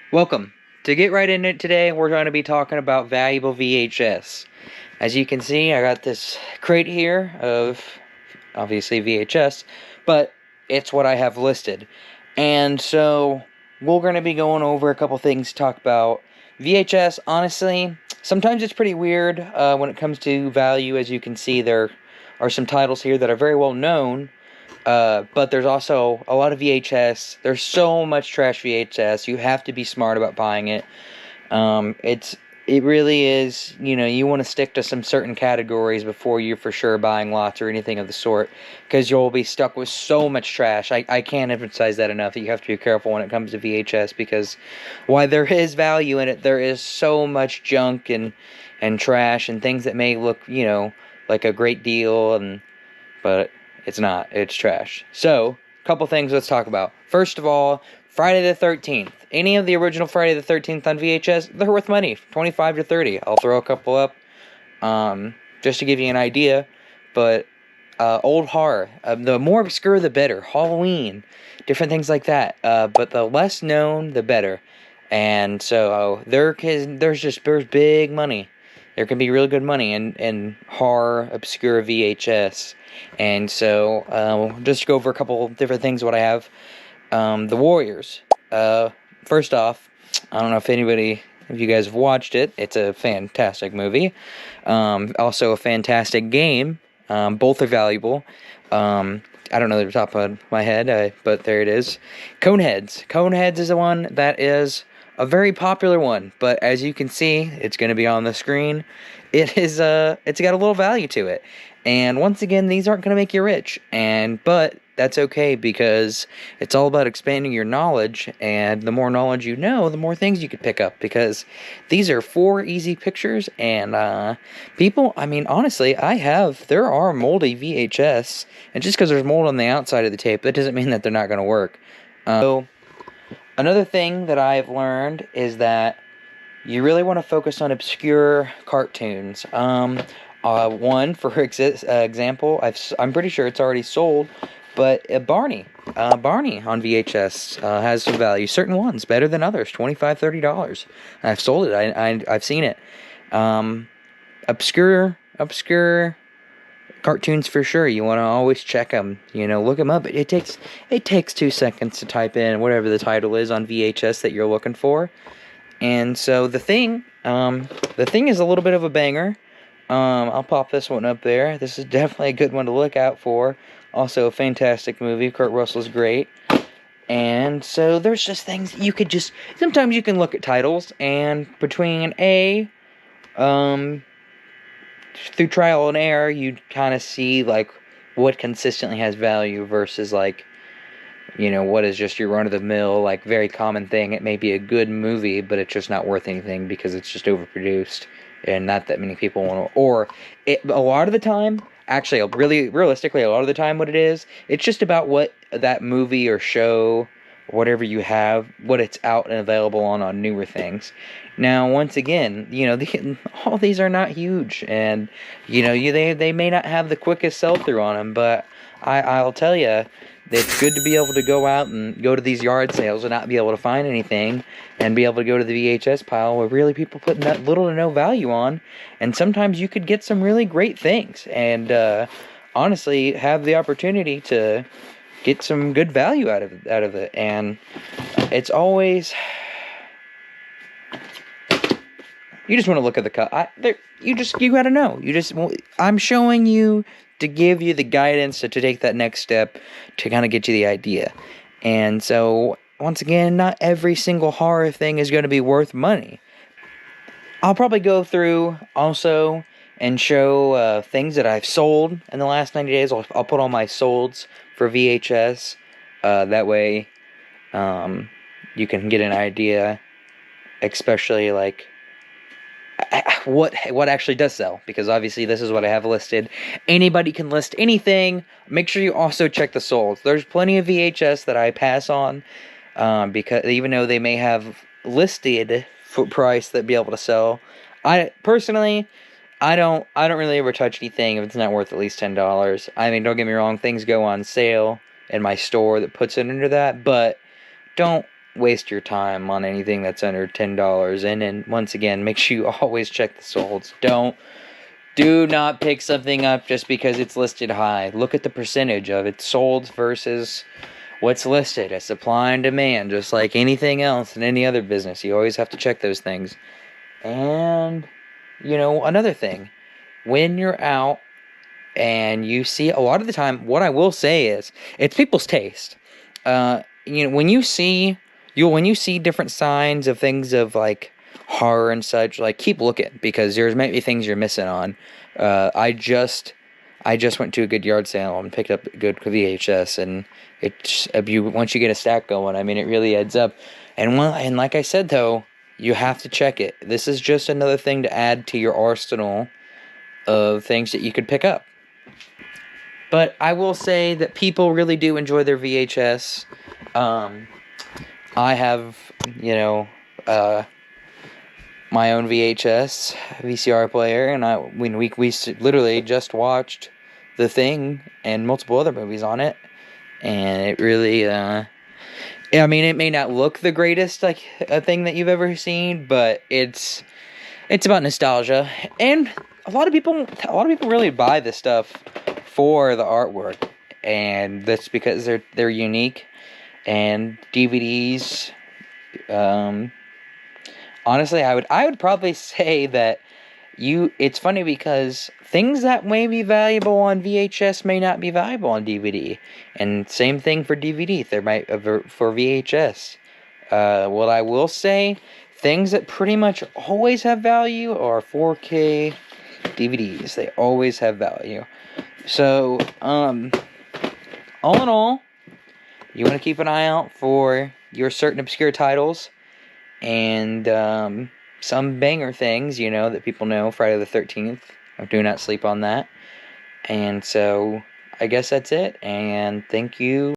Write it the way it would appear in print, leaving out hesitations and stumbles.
Welcome. To get right into it today, we're going to be talking about valuable VHS. As you can see, I got this crate here of, obviously, VHS, but it's what I have listed. And so, we're going to be going over a couple things to talk about. VHS, honestly, sometimes it's pretty weird when it comes to value. As you can see, there are some titles here that are very well known, but there's also a lot of VHS. There's so much trash VHS. You have to be smart about buying it. It really is, you want to stick to some certain categories before you're for sure buying lots or anything of the sort, because you'll be stuck with so much trash. I can't emphasize that enough, that you have to be careful when it comes to VHS, because while there is value in it, there is so much junk and trash and things that may look, like a great deal, but it's not. It's trash. So, a couple things let's talk about. First of all, Friday the 13th. Any of the original Friday the 13th on VHS, they're worth money. 25 to 30. I'll throw a couple up just to give you an idea. But old horror, the more obscure the better. Halloween, different things like that. But the less known, the better. And so there's big money. There can be really good money in horror, obscure VHS. And so, just to go over a couple different things, what I have. The Warriors. First off, I don't know if you guys have watched it. It's a fantastic movie. Also a fantastic game. Both are valuable. I don't know the top of my head, but there it is. Coneheads. Coneheads is the one that is a very popular one, but as you can see, it's going to be on the screen. It's got a little value to it. And once again, these aren't going to make you rich, but that's okay, because it's all about expanding your knowledge, and the more knowledge you know, the more things you could pick up, because these are 4 easy pictures, and people, honestly, there are moldy VHS, and just because there's mold on the outside of the tape, that doesn't mean that they're not going to work. Another thing that I've learned is that you really want to focus on obscure cartoons. One, for example, I'm pretty sure it's already sold, but Barney on VHS has some value. Certain ones, better than others, $25, $30. I've sold it. I've seen it. Obscure cartoons for sure. You want to always check them. Look them up. It takes 2 seconds to type in whatever the title is on VHS that you're looking for. And so the thing is a little bit of a banger. I'll pop this one up there. This is definitely a good one to look out for. Also a fantastic movie. Kurt Russell's great. And so there's just things sometimes you can look at titles, and between through trial and error, you kind of see, what consistently has value versus, what is just your run-of-the-mill, very common thing. It may be a good movie, but it's just not worth anything because it's just overproduced and not that many people want to. A lot of the time, actually, really realistically, a lot of the time, what it is, it's just about what that movie or show, whatever you have, what it's out and available on newer things. Now, once again, all these are not huge, and they may not have the quickest sell-through on them, but I'll tell you, it's good to be able to go out and go to these yard sales and not be able to find anything, and be able to go to the VHS pile where really people putting that little to no value on, and sometimes you could get some really great things, and honestly have the opportunity to get some good value out of it. And it's always, you just want to look at the cut. You gotta know. I'm showing you to give you the guidance to take that next step to kind of get you the idea. And so, once again, not every single horror thing is going to be worth money. I'll probably go through also and show things that I've sold in the last 90 days. I'll put all my solds for VHS. That way, you can get an idea, especially what actually does sell, because obviously this is what I have listed. Anybody can list anything. Make sure you also check the solds. There's plenty of VHS that I pass on, because even though they may have listed price that be able to sell, I personally, I don't really ever touch anything if it's not worth at least $10. Don't get me wrong, things go on sale in my store that puts it under that, but don't waste your time on anything that's under $10. And then, once again, make sure you always check the solds. Do not pick something up just because it's listed high. Look at the percentage of its sold versus what's listed. It's supply and demand, just like anything else in any other business. You always have to check those things. And, another thing, when you're out and you see, a lot of the time, what I will say is, it's people's taste. When you see different signs of things of like horror and such, like, keep looking, because there's maybe things you're missing on. I just went to a good yard sale and picked up a good VHS, and once you get a stack going, I mean, it really adds up. And like I said though, you have to check it. This is just another thing to add to your arsenal of things that you could pick up. But I will say that people really do enjoy their VHS. I have, my own VHS VCR player, and we literally just watched The Thing and multiple other movies on it, and it really, it may not look the greatest, like, a thing that you've ever seen, but it's about nostalgia, and a lot of people really buy this stuff for the artwork, and that's because they're unique. And DVDs, honestly, I would probably say that it's funny because things that may be valuable on VHS may not be valuable on DVD, and same thing for DVD. For VHS. What I will say, things that pretty much always have value are 4K DVDs. They always have value. So, all in all, you want to keep an eye out for your certain obscure titles and some banger things, that people know. Friday the 13th. Do not sleep on that. And so, I guess that's it. And thank you.